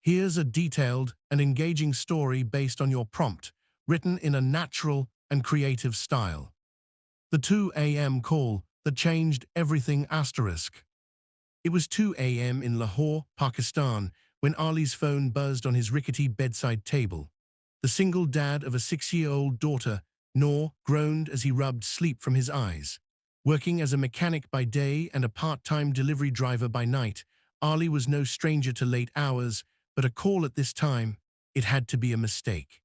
Here's a detailed and engaging story based on your prompt, written in a natural and creative style. The 2 a.m. call that changed everything asterisk. It was 2 a.m. in Lahore, Pakistan, when Ali's phone buzzed on his rickety bedside table. The single dad of a 6-year-old daughter, Noor, groaned as he rubbed sleep from his eyes. Working as a mechanic by day and a part-time delivery driver by night, Ali was no stranger to late hours, but a call at this time, it had to be a mistake.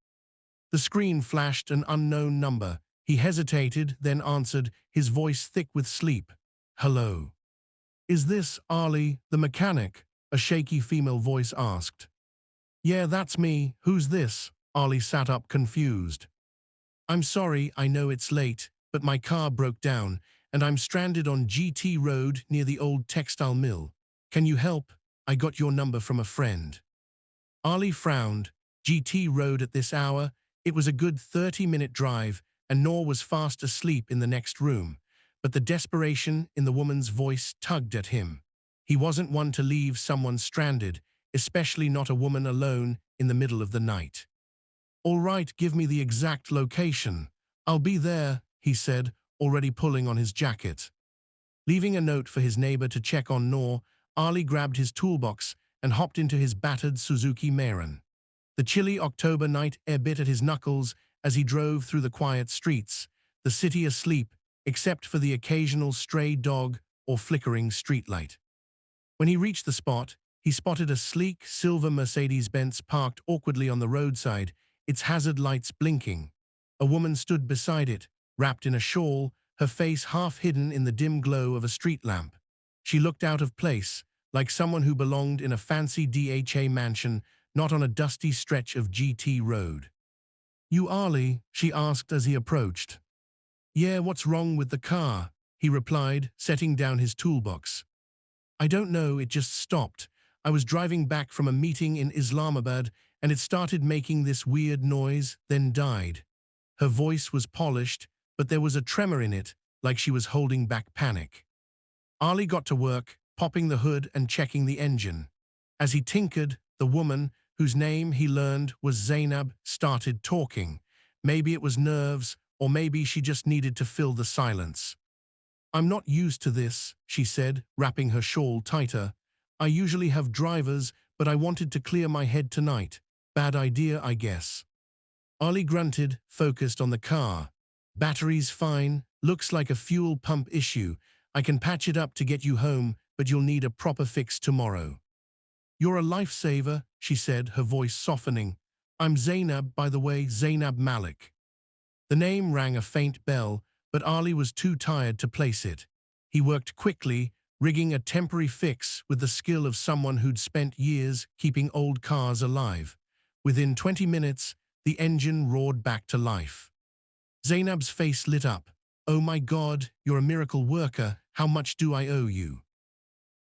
The screen flashed an unknown number. He hesitated, then answered, his voice thick with sleep. "Hello. Is this Ali, the mechanic?" a shaky female voice asked. "Yeah, that's me. Who's this?" Ali sat up confused. "I'm sorry, I know it's late, but my car broke down, and I'm stranded on GT Road near the old textile mill. Can you help? I got your number from a friend." Ali frowned. GT Road at this hour? It was a good 30-minute drive, and Noor was fast asleep in the next room. But the desperation in the woman's voice tugged at him. He wasn't one to leave someone stranded, especially not a woman alone in the middle of the night. "All right, give me the exact location. I'll be there," he said, already pulling on his jacket. Leaving a note for his neighbor to check on Noor, Ali grabbed his toolbox and hopped into his battered Suzuki Mayron. The chilly October night air bit at his knuckles as he drove through the quiet streets, the city asleep except for the occasional stray dog or flickering streetlight. When he reached the spot, he spotted a sleek silver Mercedes-Benz parked awkwardly on the roadside, its hazard lights blinking. A woman stood beside it, wrapped in a shawl, her face half hidden in the dim glow of a street lamp. She looked out of place, like someone who belonged in a fancy DHA mansion, not on a dusty stretch of GT Road. "You Ali?" she asked as he approached. "Yeah, what's wrong with the car?" he replied, setting down his toolbox. "I don't know, it just stopped. I was driving back from a meeting in Islamabad and it started making this weird noise, then died." Her voice was polished, but there was a tremor in it, like she was holding back panic. Ali got to work, popping the hood and checking the engine. As he tinkered, the woman, whose name he learned was Zainab, started talking. Maybe it was nerves, or maybe she just needed to fill the silence. "I'm not used to this," she said, wrapping her shawl tighter. "I usually have drivers, but I wanted to clear my head tonight. Bad idea, I guess." Ali grunted, focused on the car. "Battery's fine, looks like a fuel pump issue. I can patch it up to get you home, but you'll need a proper fix tomorrow." "You're a lifesaver," she said, her voice softening. "I'm Zainab, by the way, Zainab Malik." The name rang a faint bell, but Ali was too tired to place it. He worked quickly, rigging a temporary fix with the skill of someone who'd spent years keeping old cars alive. Within 20 minutes, the engine roared back to life. Zainab's face lit up. "Oh my God, you're a miracle worker. How much do I owe you?"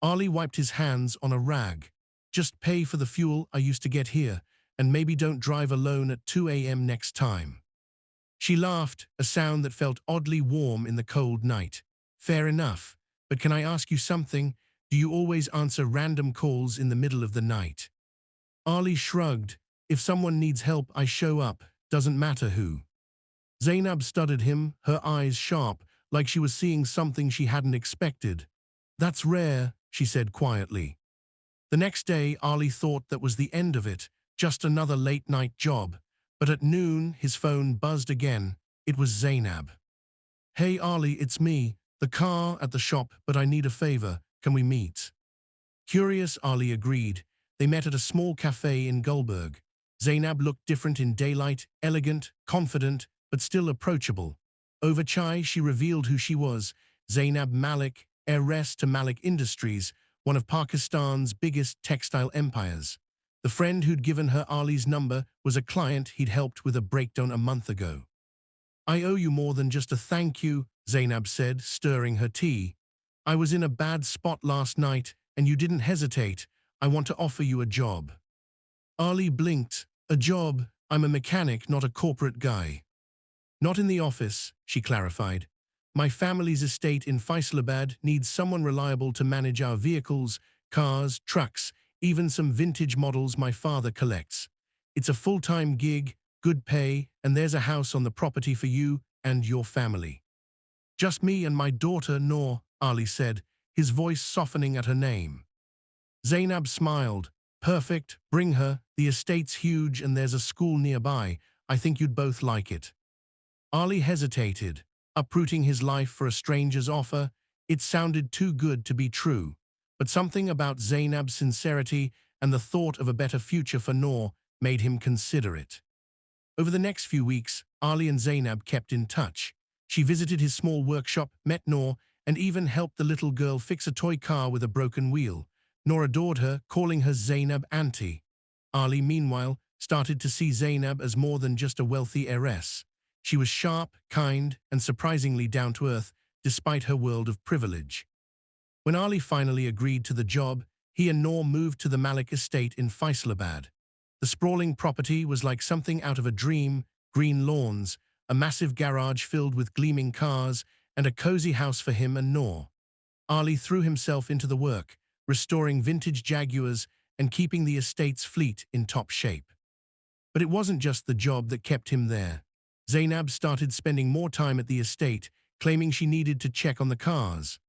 Ali wiped his hands on a rag. "Just pay for the fuel I used to get here, and maybe don't drive alone at 2 a.m. next time." She laughed, a sound that felt oddly warm in the cold night. "Fair enough, but can I ask you something? Do you always answer random calls in the middle of the night?" Ali shrugged. "If someone needs help, I show up, doesn't matter who." Zainab studied him, her eyes sharp, like she was seeing something she hadn't expected. "That's rare," she said quietly. The next day, Ali thought that was the end of it, just another late-night job. But at noon, his phone buzzed again. It was Zainab. "Hey Ali, it's me. The car at the shop, but I need a favor. Can we meet?" Curious, Ali agreed. They met at a small cafe in Gulberg. Zainab looked different in daylight, elegant, confident, but still approachable. Over chai, she revealed who she was, Zainab Malik, heiress to Malik Industries, one of Pakistan's biggest textile empires. The friend who'd given her Ali's number was a client he'd helped with a breakdown a month ago. "I owe you more than just a thank you," Zainab said, stirring her tea. "I was in a bad spot last night, and you didn't hesitate. I want to offer you a job." Ali blinked. "A job? I'm a mechanic, not a corporate guy." "Not in the office," she clarified. "My family's estate in Faisalabad needs someone reliable to manage our vehicles, cars, trucks, even some vintage models my father collects. It's a full-time gig, good pay, and there's a house on the property for you and your family. Just me and my daughter Noor, Ali said, his voice softening at her name. Zainab smiled. Perfect, bring her. The estate's huge and there's a school nearby. I think you'd both like it. Ali hesitated, uprooting his life for a stranger's offer. It sounded too good to be true. But something about Zainab's sincerity and the thought of a better future for Noor made him consider it. Over the next few weeks, Ali and Zainab kept in touch. She visited his small workshop, met Noor, and even helped the little girl fix a toy car with a broken wheel. Noor adored her, calling her Zainab Auntie. Ali, meanwhile, started to see Zainab as more than just a wealthy heiress. She was sharp, kind, and surprisingly down-to-earth, despite her world of privilege. When Ali finally agreed to the job, he and Noor moved to the Malik estate in Faisalabad. The sprawling property was like something out of a dream: green lawns, a massive garage filled with gleaming cars, and a cozy house for him and Noor. Ali threw himself into the work, restoring vintage Jaguars and keeping the estate's fleet in top shape. But it wasn't just the job that kept him there. Zainab started spending more time at the estate, claiming she needed to check on the cars.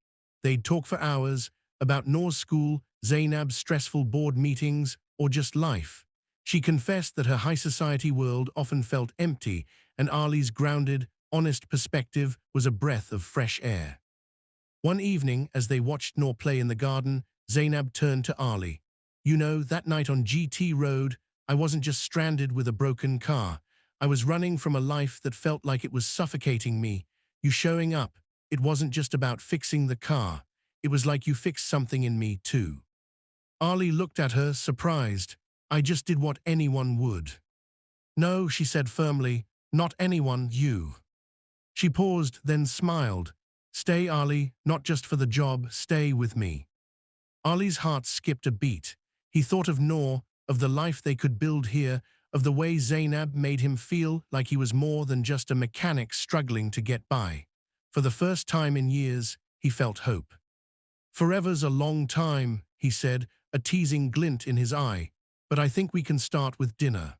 They'd talk for hours about Noor's school, Zainab's stressful board meetings, or just life. She confessed that her high society world often felt empty, and Ali's grounded, honest perspective was a breath of fresh air. One evening, as they watched Noor play in the garden, Zainab turned to Ali. You know, that night on GT Road, I wasn't just stranded with a broken car. I was running from a life that felt like it was suffocating me. You showing up, it wasn't just about fixing the car. It was like you fixed something in me, too. Ali looked at her, surprised. I just did what anyone would. No, she said firmly, not anyone, you. She paused, then smiled. Stay, Ali, not just for the job, stay with me. Ali's heart skipped a beat. He thought of Noor, of the life they could build here, of the way Zainab made him feel like he was more than just a mechanic struggling to get by. For the first time in years, he felt hope. Forever's a long time, he said, a teasing glint in his eye, but I think we can start with dinner.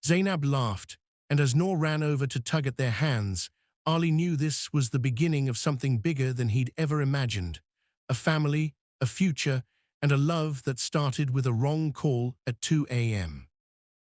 Zainab laughed, and as Noor ran over to tug at their hands, Ali knew this was the beginning of something bigger than he'd ever imagined. A family, a future, and a love that started with a wrong call at 2 a.m.